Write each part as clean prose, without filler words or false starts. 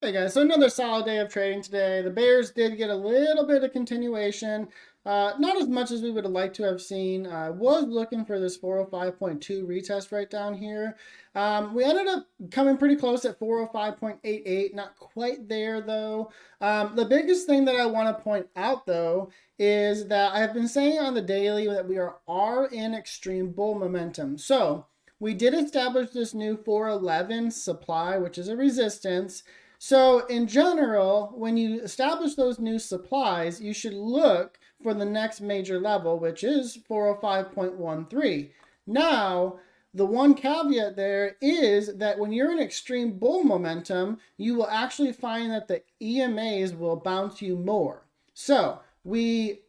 Hey guys, so another solid day of trading today. The Bears did get a little bit of continuation, not as much as we would have liked to have seen. I was looking for this 405.2 retest right down here. We ended up coming pretty close at 405.88, not quite there though. The biggest thing that I want to point out though is that I have been saying on the daily that we are in extreme bull momentum. So we did establish this new 411 supply, which is a resistance. So, in general, when you establish those new supplies, you should look for the next major level, which is 405.13. Now, the one caveat there is that when you're in extreme bull momentum, you will actually find that the EMAs will bounce you more. So, we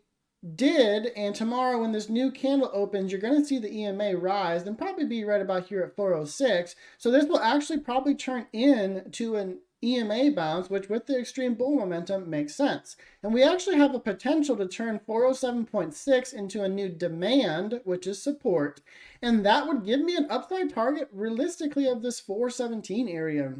did, and tomorrow when this new candle opens, you're going to see the EMA rise and probably be right about here at 406. So this will actually probably turn into an EMA bounce, which with the extreme bull momentum makes sense. And we actually have a potential to turn 407.6 into a new demand, which is support. And that would give me an upside target realistically of this 417 area.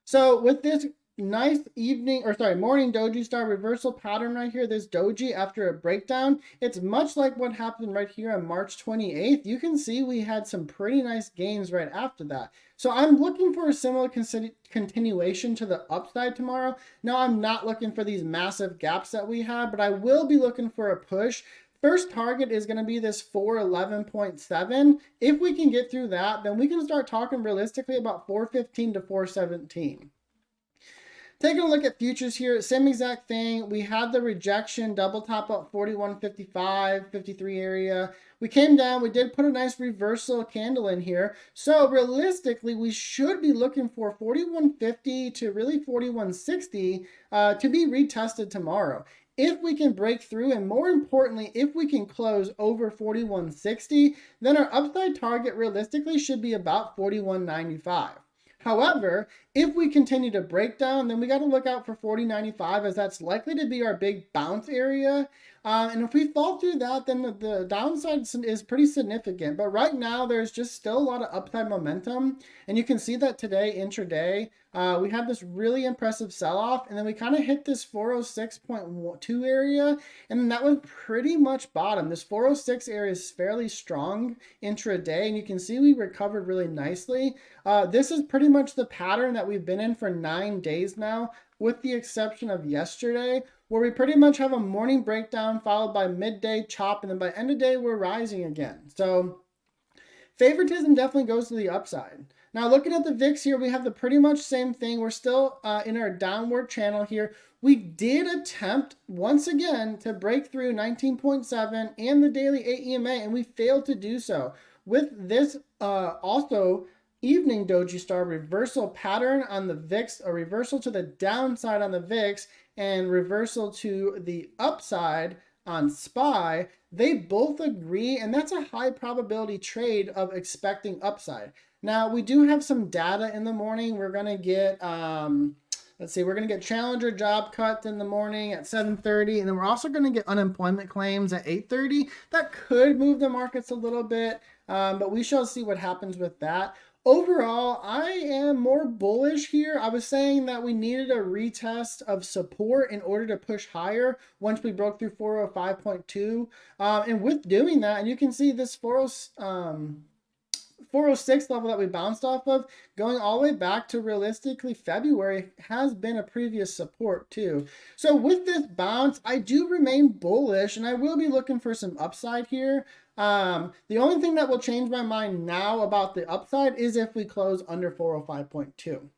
So with this nice morning doji star reversal pattern right here, this doji after a breakdown, it's much like what happened right here on March 28th. You can see we had some pretty nice gains right after that. So I'm looking for a similar continuation to the upside tomorrow. Now I'm not looking for these massive gaps that we had, but I will be looking for a push. First target is going to be this 411.7. If we can get through that, then we can start talking realistically about 415 to 417. Taking a look at futures here, same exact thing. We had the rejection, double top up 41.55, 53 area. We came down, we did put a nice reversal candle in here. So realistically, we should be looking for 41.50 to really 41.60 to be retested tomorrow. If we can break through, and more importantly, if we can close over 41.60, then our upside target realistically should be about 41.95. However, if we continue to break down, then we got to look out for 40.95 as that's likely to be our big bounce area. And if we fall through that, then the downside is pretty significant. But right now, there's just still a lot of upside momentum. And you can see that today, intraday, we had this really impressive sell-off. And then we kind of hit this 406.2 area. And that was pretty much bottom. This 406 area is fairly strong intraday. And you can see we recovered really nicely. This is pretty much the pattern that we've been in for 9 days now, with the exception of yesterday, where we pretty much have a morning breakdown followed by midday chop, and then by end of day, we're rising again. So favoritism definitely goes to the upside. Now, looking at the VIX here, we have the pretty much same thing. We're still in our downward channel here. We did attempt once again to break through 19.7 and the daily 8 EMA, and we failed to do so. With this also evening doji star reversal pattern on the VIX, a reversal to the downside on the VIX, and reversal to the upside on SPY, they both agree, and that's a high probability trade of expecting upside. Now, we do have some data in the morning. We're going to get, we're going to get Challenger job cuts in the morning at 7:30, and then we're also going to get unemployment claims at 8:30. That could move the markets a little bit, but we shall see what happens with that. Overall, I am more bullish here. I was saying that we needed a retest of support in order to push higher once we broke through 405.2. And with doing that, and you can see this 406 level that we bounced off of, going all the way back to realistically February, has been a previous support too. So with this bounce, I do remain bullish, and I will be looking for some upside here. The only thing that will change my mind now about the upside is if we close under 405.2.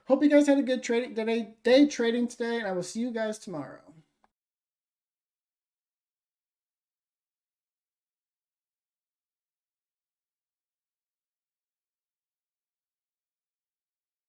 Hope you guys had a good day trading today, and I will see you guys tomorrow.